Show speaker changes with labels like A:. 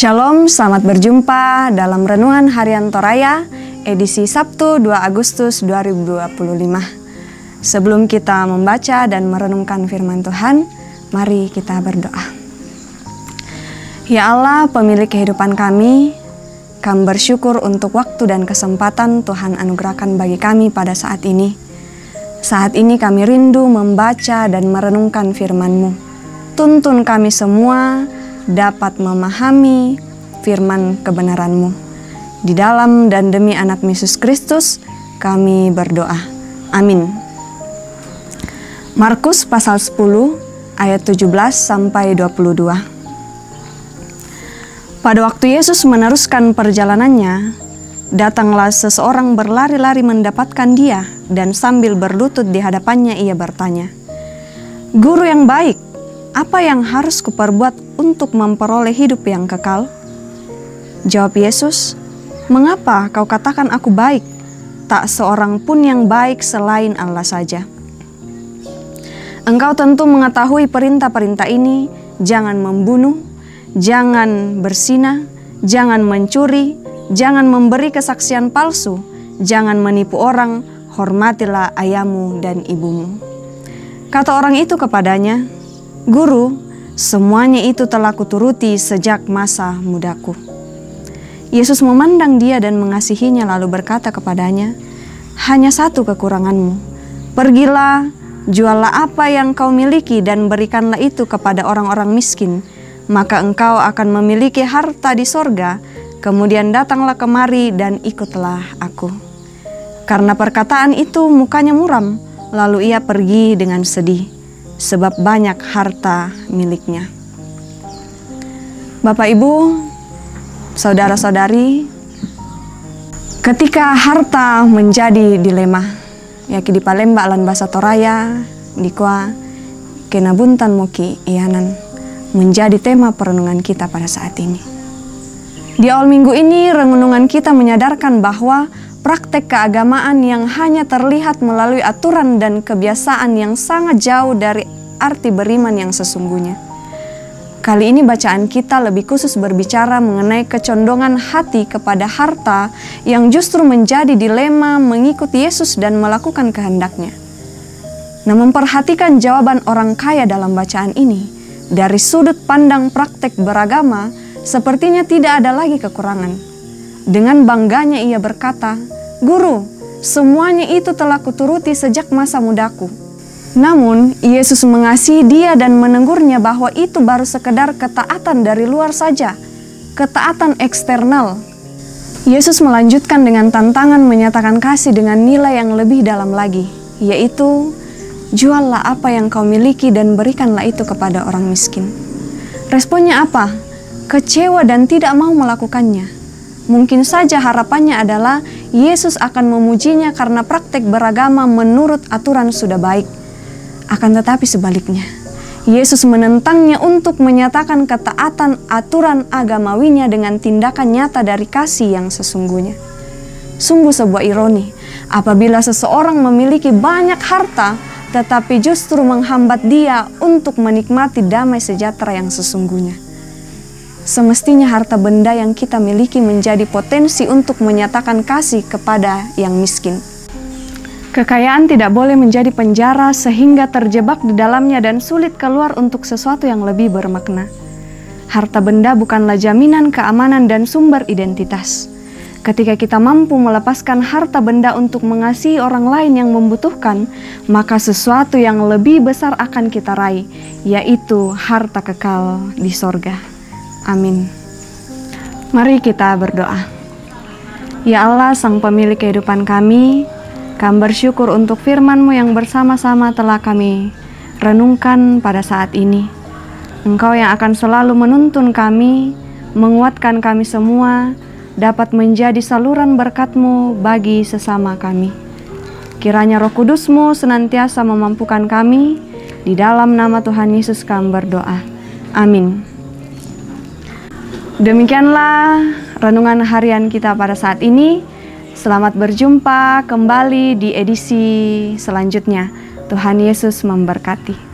A: Shalom, selamat berjumpa dalam Renungan Harian Toraya, edisi Sabtu 2 Agustus 2025. Sebelum kita membaca dan merenungkan firman Tuhan, mari kita berdoa. Ya Allah, pemilik kehidupan kami bersyukur untuk waktu dan kesempatan Tuhan anugerahkan bagi kami pada saat ini. Saat ini kami rindu membaca dan merenungkan firman-Mu. Tuntun kami semua dapat memahami firman kebenaran-Mu. Di dalam dan demi anak Yesus Kristus kami berdoa. Amin. Markus pasal 10 ayat 17 sampai 22. Pada waktu Yesus meneruskan perjalanannya, datanglah seseorang berlari-lari mendapatkan Dia, dan sambil berlutut di hadapannya ia bertanya, "Guru yang baik, apa yang harus kuperbuat untuk memperoleh hidup yang kekal?" Jawab Yesus, "Mengapa kau katakan aku baik? Tak seorang pun yang baik selain Allah saja. Engkau tentu mengetahui perintah-perintah ini, jangan membunuh, jangan berzina, jangan mencuri, jangan memberi kesaksian palsu, jangan menipu orang, hormatilah ayahmu dan ibumu." Kata orang itu kepadanya, "Guru, semuanya itu telah kuturuti sejak masa mudaku." Yesus memandang dia dan mengasihinya lalu berkata kepadanya, "Hanya satu kekuranganmu. Pergilah, juallah apa yang kau miliki dan berikanlah itu kepada orang-orang miskin, maka engkau akan memiliki harta di sorga. Kemudian datanglah kemari dan ikutlah aku." Karena perkataan itu mukanya muram, lalu ia pergi dengan sedih, sebab banyak harta miliknya. Bapak, Ibu, saudara-saudari, ketika harta menjadi dilema, yaki di Palemba alan bahasa Toraya, dikua kenabuntan muki ianan, menjadi tema perenungan kita pada saat ini. Di awal minggu ini, renungan kita menyadarkan bahwa praktek keagamaan yang hanya terlihat melalui aturan dan kebiasaan yang sangat jauh dari arti beriman yang sesungguhnya. Kali ini bacaan kita lebih khusus berbicara mengenai kecondongan hati kepada harta yang justru menjadi dilema mengikuti Yesus dan melakukan kehendaknya. Nah, memperhatikan jawaban orang kaya dalam bacaan ini, dari sudut pandang praktek beragama, sepertinya tidak ada lagi kekurangan. Dengan bangganya ia berkata, "Guru, semuanya itu telah kuturuti sejak masa mudaku." Namun, Yesus mengasihi dia dan menegurnya bahwa itu baru sekedar ketaatan dari luar saja, ketaatan eksternal. Yesus melanjutkan dengan tantangan menyatakan kasih dengan nilai yang lebih dalam lagi, yaitu, "Juallah apa yang kau miliki dan berikanlah itu kepada orang miskin." Responnya apa? Kecewa dan tidak mau melakukannya. Mungkin saja harapannya adalah Yesus akan memujinya karena praktek beragama menurut aturan sudah baik. Akan tetapi sebaliknya, Yesus menentangnya untuk menyatakan ketaatan aturan agamawinya dengan tindakan nyata dari kasih yang sesungguhnya. Sungguh sebuah ironi, apabila seseorang memiliki banyak harta, tetapi justru menghambat dia untuk menikmati damai sejahtera yang sesungguhnya. Semestinya harta benda yang kita miliki menjadi potensi untuk menyatakan kasih kepada yang miskin. Kekayaan tidak boleh menjadi penjara sehingga terjebak di dalamnya dan sulit keluar untuk sesuatu yang lebih bermakna. Harta benda bukanlah jaminan keamanan dan sumber identitas. Ketika kita mampu melepaskan harta benda untuk mengasihi orang lain yang membutuhkan, maka sesuatu yang lebih besar akan kita raih, yaitu harta kekal di sorga. Amin. Mari kita berdoa. Ya Allah, Sang Pemilik kehidupan kami bersyukur untuk firman-Mu yang bersama-sama telah kami renungkan pada saat ini. Engkau yang akan selalu menuntun kami, menguatkan kami semua, dapat menjadi saluran berkat-Mu bagi sesama kami. Kiranya Roh Kudus-Mu senantiasa memampukan kami. Di dalam nama Tuhan Yesus kami berdoa. Amin. Demikianlah renungan harian kita pada saat ini. Selamat berjumpa kembali di edisi selanjutnya. Tuhan Yesus memberkati.